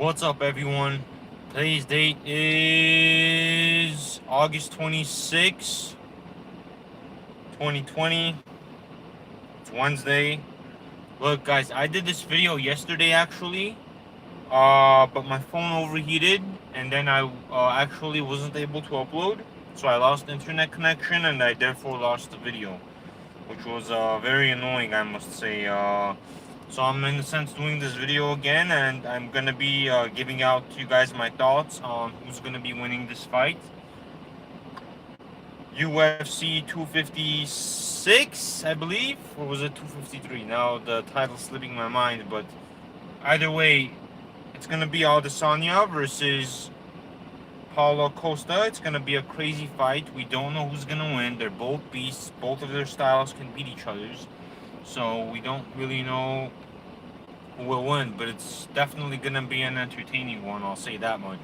What's up, everyone? Today's date is August 26, 2020. It's Wednesday. Look, guys, I did this video yesterday actually, but my phone overheated, and then I actually wasn't able to upload, so I lost internet connection, and I therefore lost the video, which was very annoying, I must say. So I'm in a sense doing this video again, and I'm gonna be giving out to you guys my thoughts on who's gonna be winning this fight. UFC 256, I believe, or was it 253? Now the title's slipping my mind, but either way, it's gonna be Adesanya versus Paulo Costa. It's gonna be a crazy fight. We don't know who's gonna win. They're both beasts. Both of their styles can beat each other's. So we don't really know who will win, but it's definitely gonna be an entertaining one. I'll say that much.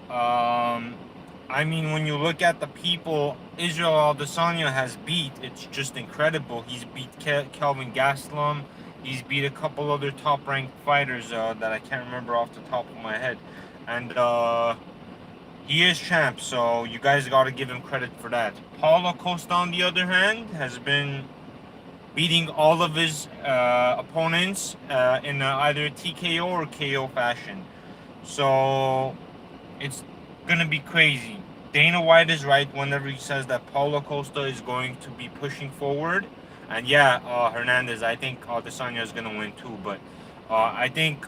I mean, when you look at the people Israel Adesanya has beat, it's just incredible. He's beat Kelvin Gastelum. He's beat a couple other top-ranked fighters that I can't remember off the top of my head, and he is champ. So you guys got to give him credit for that. Paulo Costa, on the other hand, has been beating all of his opponents in either TKO or KO fashion. So it's gonna be crazy. Dana White is right whenever he says that Paulo Costa is going to be pushing forward. And yeah, Hernandez, I think Adesanya is gonna win too. But I think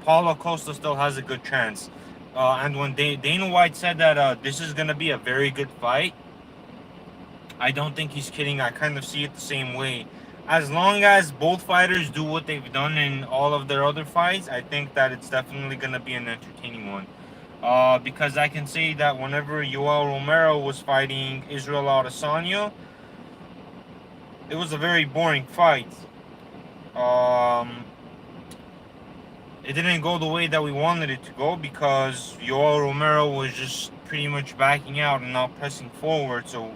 Paulo Costa still has a good chance. And when Dana White said that this is gonna be a very good fight, I don't think he's kidding. I kind of see it the same way. As long as both fighters do what they've done in all of their other fights, I think that it's definitely going to be an entertaining one. Because I can say that whenever Yoel Romero was fighting Israel Adesanya, it was a very boring fight. Um, it didn't go the way that we wanted it to go because Yoel Romero was just pretty much backing out and not pressing forward. So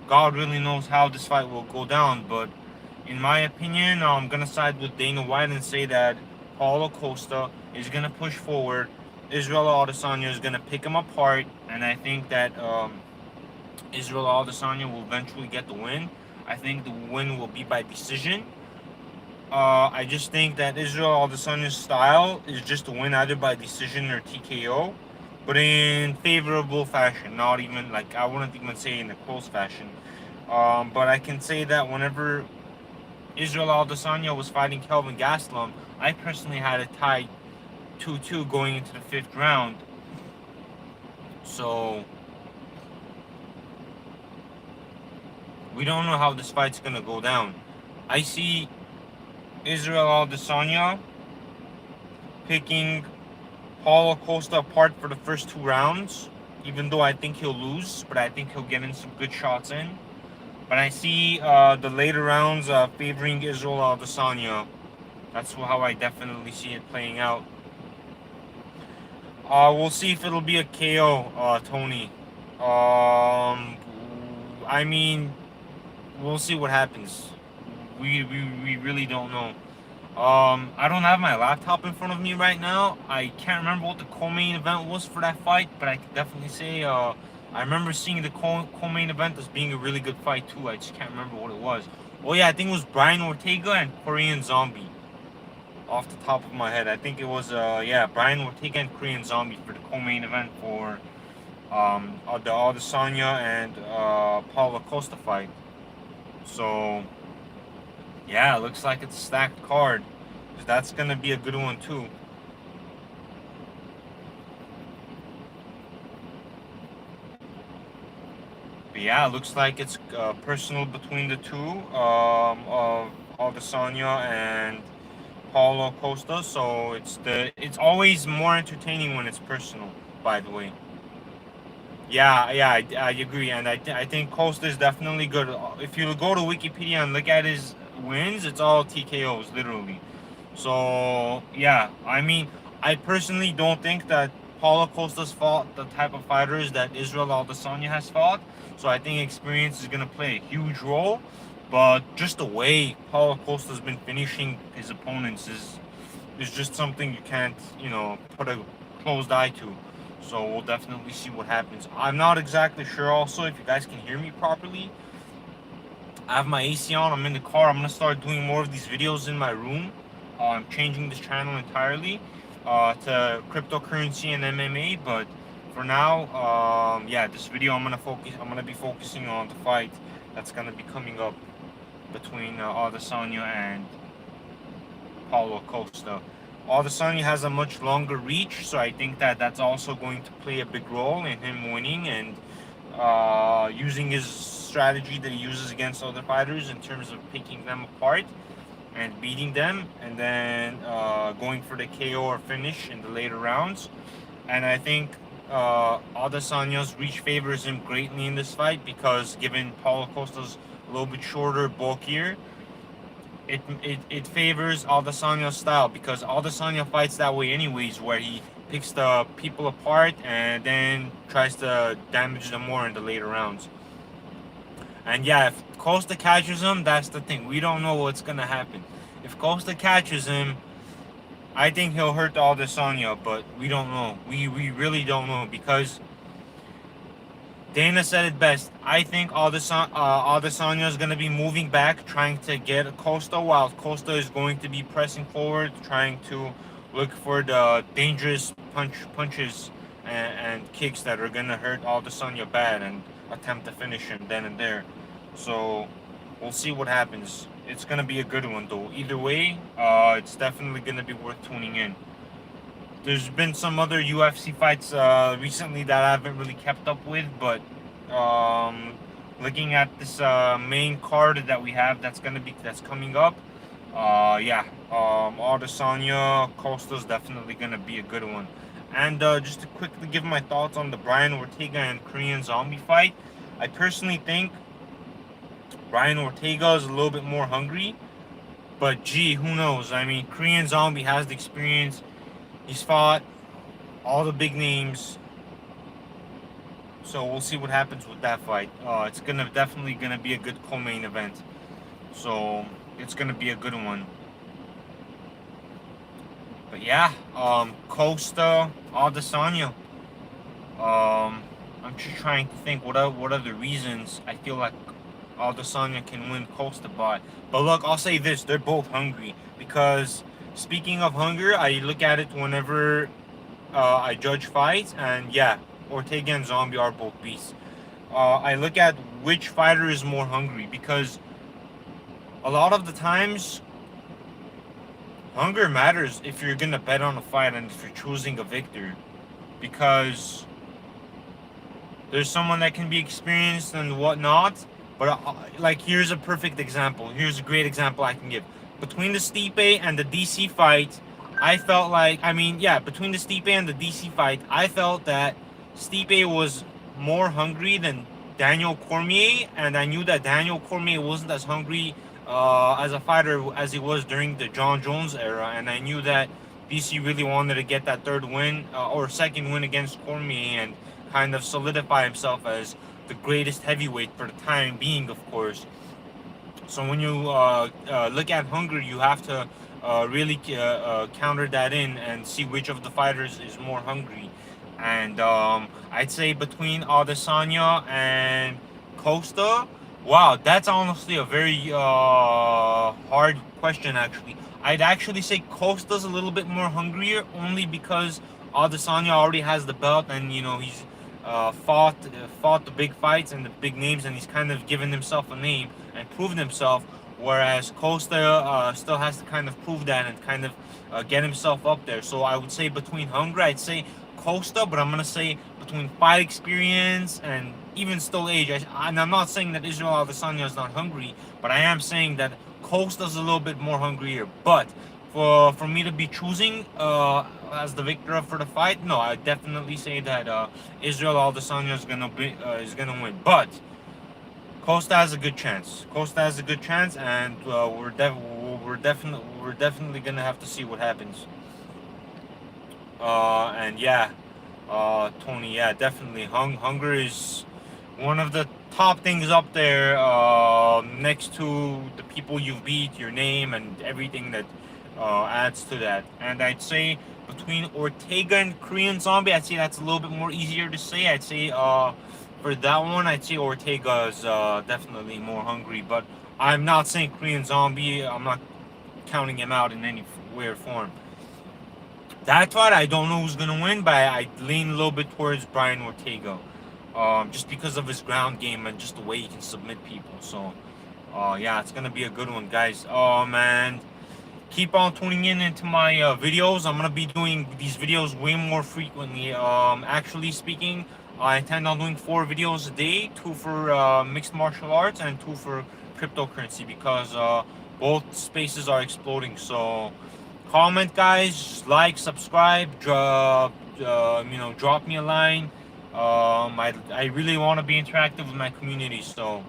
God really knows how this fight will go down, but in my opinion, I'm gonna side with Dana White and say that Paulo Costa is gonna push forward. Israel Adesanya is gonna pick him apart, and I think that Israel Adesanya will eventually get the win. I think the win will be by decision. I just think that Israel Adesanya's style is just to win either by decision or TKO, but in favorable fashion. Not even like I wouldn't even say in a close fashion. But I can say that whenever Israel Adesanya was fighting Kelvin Gastelum, I personally had it tied 2-2 going into the 5th round. So we don't know how this fight's gonna go down. I see Israel Adesanya picking Paulo Costa apart for the first 2 rounds, even though I think he'll lose, but I think he'll get in some good shots in. But I see the later rounds favoring Israel Adesanya. That's how I definitely see it playing out. We'll see if it'll be a KO, Tony. I mean, we'll see what happens. We really don't know. I don't have my laptop in front of me right now. I can't remember what the co-main event was for that fight, but I can definitely say I remember seeing the co-main event as being a really good fight too. I just can't remember what it was. Oh yeah, I think it was Brian Ortega and Korean Zombie. Off the top of my head, I think it was yeah, Brian Ortega and Korean Zombie for the co-main event for the Adesanya and Paulo Costa fight. So yeah, looks like it's a stacked card. That's gonna be a good one too. But yeah, looks like it's personal between the two of Adesanya and Paulo Costa. So it's always more entertaining when it's personal. By the way. Yeah, I agree, and I think Costa is definitely good. If you go to Wikipedia and look at his wins, it's all TKOs, literally. So yeah, I mean, I personally don't think that Paulo Costa's fought the type of fighters that Israel Adesanya has fought. So I think experience is gonna play a huge role. But just the way Paulo Costa's been finishing his opponents is is just something you can't, put a closed eye to. So we'll definitely see what happens. I'm not exactly sure also if you guys can hear me properly. I have my AC on, I'm in the car. I'm gonna start doing more of these videos in my room. I'm changing this channel entirely to cryptocurrency and MMA, but for now, yeah, this video I'm gonna be focusing on the fight that's gonna be coming up between Adesanya and Paulo Costa. Adesanya has a much longer reach, so I think that that's also going to play a big role in him winning and using his strategy that he uses against other fighters in terms of picking them apart and beating them, and then going for the KO or finish in the later rounds. And I think Adesanya's reach favors him greatly in this fight because given Paulo Costa's a little bit shorter, bulkier, it favors Adesanya's style because Adesanya fights that way anyways, where he picks the people apart and then tries to damage them more in the later rounds. And yeah, if Costa catches him, that's the thing. We don't know what's gonna happen. If Costa catches him, I think he'll hurt Adesanya, but we don't know. We really don't know because Dana said it best. I think Adesanya is going to be moving back, trying to get Costa, while Costa is going to be pressing forward, trying to look for the dangerous punches and kicks that are going to hurt Adesanya bad and attempt to finish him then and there. So we'll see what happens. It's going to be a good one, though. Either way, it's definitely going to be worth tuning in. There's been some other UFC fights recently that I haven't really kept up with, but looking at this main card that we have that's coming up, yeah, Adesanya Costa's definitely gonna be a good one. And just to quickly give my thoughts on the Brian Ortega and Korean Zombie fight, I personally think Brian Ortega is a little bit more hungry, but gee, who knows? I mean, Korean Zombie has the experience. He's fought all the big names, so we'll see what happens with that fight. It's definitely gonna be a good co-main event, so it's gonna be a good one. But yeah, Costa, Adesanya. I'm just trying to think what are the reasons I feel like Adesanya can win Costa by. But look, I'll say this: they're both hungry because. Speaking of hunger, I look at it whenever I judge fights, and yeah, Ortega and Zombie are both beasts. I look at which fighter is more hungry because a lot of the times, hunger matters if you're gonna bet on a fight and if you're choosing a victor, because there's someone that can be experienced and whatnot, but like here's a perfect example. Here's a great example I can give. Between the Stipe and the DC fight, I felt like, between the Stipe and the DC fight, I felt that Stipe was more hungry than Daniel Cormier, and I knew that Daniel Cormier wasn't as hungry as a fighter as he was during the John Jones era, and I knew that DC really wanted to get that third win or second win against Cormier and kind of solidify himself as the greatest heavyweight for the time being, of course. So when you look at hunger, you have to really counter that in and see which of the fighters is more hungry. And I'd say between Adesanya and Costa, wow, that's honestly a very hard question, actually. I'd actually say Costa's a little bit more hungrier only because Adesanya already has the belt and, he's fought the big fights and the big names, and he's kind of given himself a name and proven himself, whereas Costa still has to kind of prove that and kind of get himself up there. So I would say between hunger, I'd say Costa, but I'm gonna say between fight experience and even still age. And I'm not saying that Israel Adesanya is not hungry, but I am saying that Costa's a little bit more hungrier. But for me to be choosing as the victor for the fight, no, I definitely say that Israel Adesanya is gonna win. But Costa has a good chance. Costa has a good chance, and we're definitely gonna have to see what happens. And yeah, Tony, yeah, definitely. Hunger is one of the top things up there, next to the people you beat, your name, and everything that adds to that. And I'd say between Ortega and Korean Zombie, I'd say that's a little bit more easier to say. I'd say for that one, I'd say Ortega is definitely more hungry. But I'm not saying Korean Zombie. I'm not counting him out in any weird form. That fight, I don't know who's gonna win, but I lean a little bit towards Brian Ortega, just because of his ground game and just the way he can submit people. So, yeah, it's gonna be a good one, guys. And keep on tuning in into my videos. I'm gonna be doing these videos way more frequently. Actually speaking, I intend on doing 4 videos a day, 2 for mixed martial arts and 2 for cryptocurrency, because both spaces are exploding. So comment, guys, like, subscribe, drop me a line. I really want to be interactive with my community. So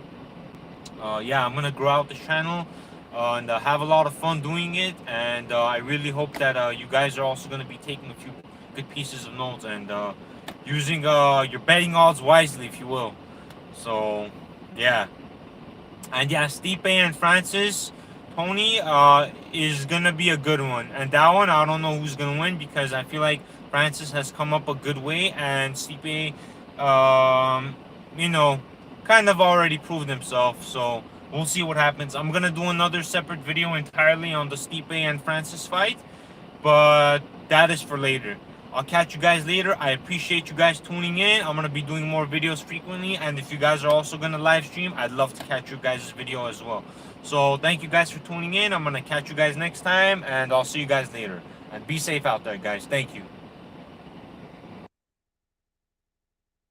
yeah, I'm gonna grow out the channel and have a lot of fun doing it. And I really hope that you guys are also gonna be taking a few good pieces of notes and using your betting odds wisely, if you will. So yeah. And yeah, Stipe and Francis, Tony is gonna be a good one. And that one, I don't know who's gonna win, because I feel like Francis has come up a good way, and Stipe, you know, kind of already proved himself. So we'll see what happens. I'm gonna do another separate video entirely on the Stipe and Francis fight, but that is for later. I'll catch you guys later. I appreciate you guys tuning in. I'm going to be doing more videos frequently. And if you guys are also going to live stream, I'd love to catch you guys' video as well. So thank you guys for tuning in. I'm going to catch you guys next time. And I'll see you guys later. And be safe out there, guys. Thank you.